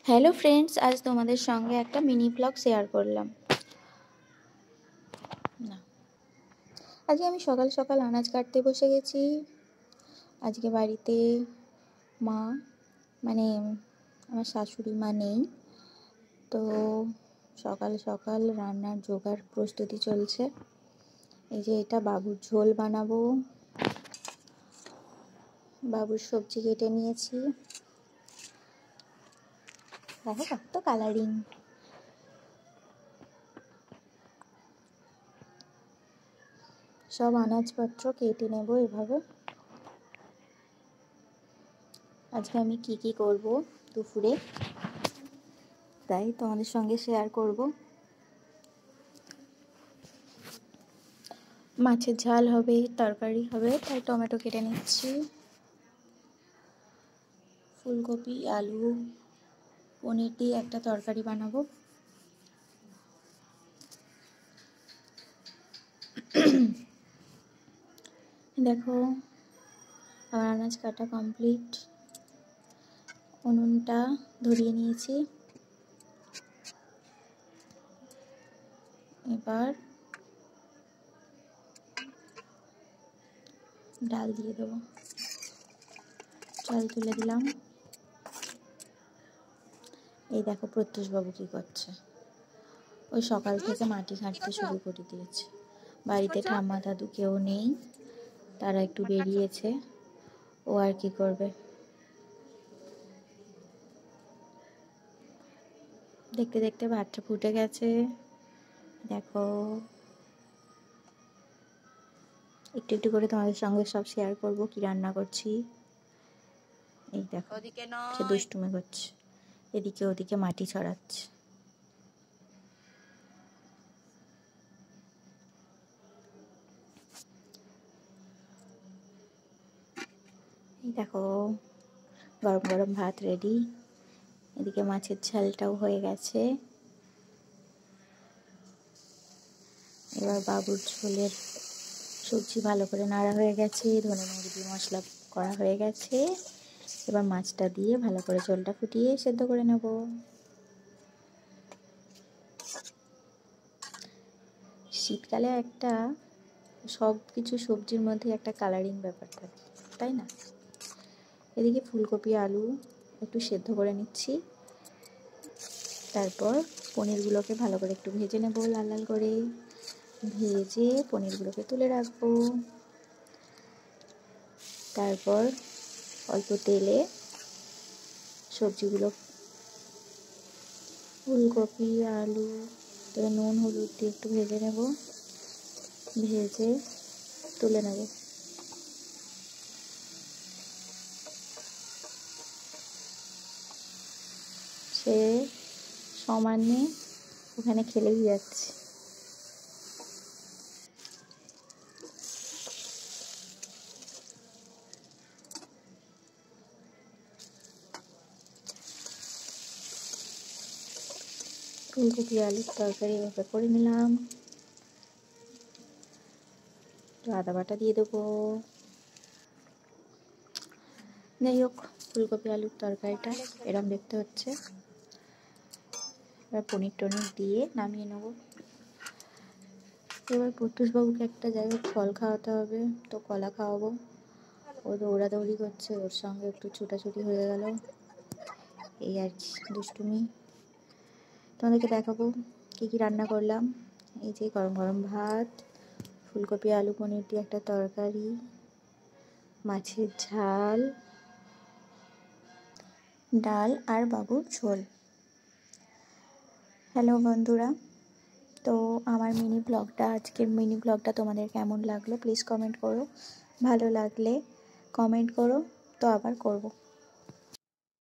Hello friends, আজ তোমাদের সঙ্গে একটা মিনি ব্লগ শেয়ার করলাম। না, আজকে আমি সকাল সকাল আনাজ কাটতে বসে গেছি। আজকে বাড়িতে মা মানে আমার শাশুড়ি মা নেই, তো সকাল সকাল রান্নার জোগাড় প্রস্তুতি চলছে। এই যে এটা বাবুর ঝোল বানাবো, বাবুর সবজি কেটে নিয়েছি। দেখো কত কালারিং। সব আনাজপত্র কেটে নেব এভাবে। আজকে আমি কি করব দুপুরে, তাই তোমাদের সঙ্গে শেয়ার করব। মাছের ঝাল হবে, তরকারি হবে, তাই টমেটো কেটে নিচ্ছি। ফুলকপি, আলু, পনির দিয়ে একটা তরকারি বানাবো। দেখো আমার আনাজ কাটা কমপ্লিট। উনুনটা ধরিয়ে নিয়েছি। এবার ডাল দিয়ে দেবো। চাল তুলে দিলাম। এই দেখো প্রত্যুষবাবু কি করছে, ওই সকাল থেকে মাটি ঘাঁটতে শুরু করে দিয়েছে। বাড়িতে ঠাম্মা দাদু কেউ নেই, তারা একটু বেরিয়েছে, ও আর কি করবে। দেখতে দেখতে ভাতটা ফুটে গেছে। দেখো একটু একটু করে তোমাদের সঙ্গে সব শেয়ার করব কি রান্না করছি। এই দেখো সে দুষ্টুমি করছে, এদিকে ওদিকে মাটি ছড়াচ্ছে। এই দেখো গরম গরম ভাত রেডি। এদিকে মাছের ঝালটাও হয়ে গেছে। এবার বাবুর ঝোলের সবজি ভালো করে নাড়া হয়ে গেছে, ধনে মরিচ দিয়ে মশলা করা হয়ে গেছে। এবার মাছটা দিয়ে ভালো করে ঝোলটা ফুটিয়ে সেদ্ধ করে নেব। শীতকালে একটা সব কিছু সবজির মধ্যে একটা কালারিং ব্যাপার থাকে, তাই না? এদিকে ফুলকপি আলু একটু সেদ্ধ করে নিচ্ছি। তারপর পনিরগুলোকে ভালো করে একটু ভেজে নেব, লাল লাল করে ভেজে পনিরগুলোকে তুলে রাখবো। তারপর অল্প তেলে সবজিগুলো, ফুলকপি আলু নুন হলুদ দিয়ে একটু ভেজে নেব, ভেজে তুলে নেব। সে সমানে ওখানে খেলেই যাচ্ছে। ফুলকপি আলুর তরকারি এভাবে করে নিলাম। একটু আদা বাটা দিয়ে দেবো। যাই হোক, ফুলকপি আলুর তরকারিটা এরম দেখতে হচ্ছে। এবার পনির টনির দিয়ে নামিয়ে নেব। এবার প্রত্যুষবাবুকে একটা জায়গায় ফল খাওয়াতে হবে, তো কলা খাওয়াবো। ও দৌড়াদৌড়ি করছে, ওর সঙ্গে একটু ছুটাছুটি হয়ে গেল, এই আর কি দুষ্টুমি। তোমাদেরকে দেখাবো কি রান্না করলাম। এই যে গরম গরম ভাত, ফুলকপি আলু পনির দিয়ে একটা তরকারি, মাছের ঝাল, ডাল আর বাবুর ঝোল। হ্যালো বন্ধুরা, তো আমার আজকের মিনি ব্লগটা তোমাদের কেমন লাগলো প্লিজ কমেন্ট করো। ভালো লাগলে কমেন্ট করো, তো আবার করব।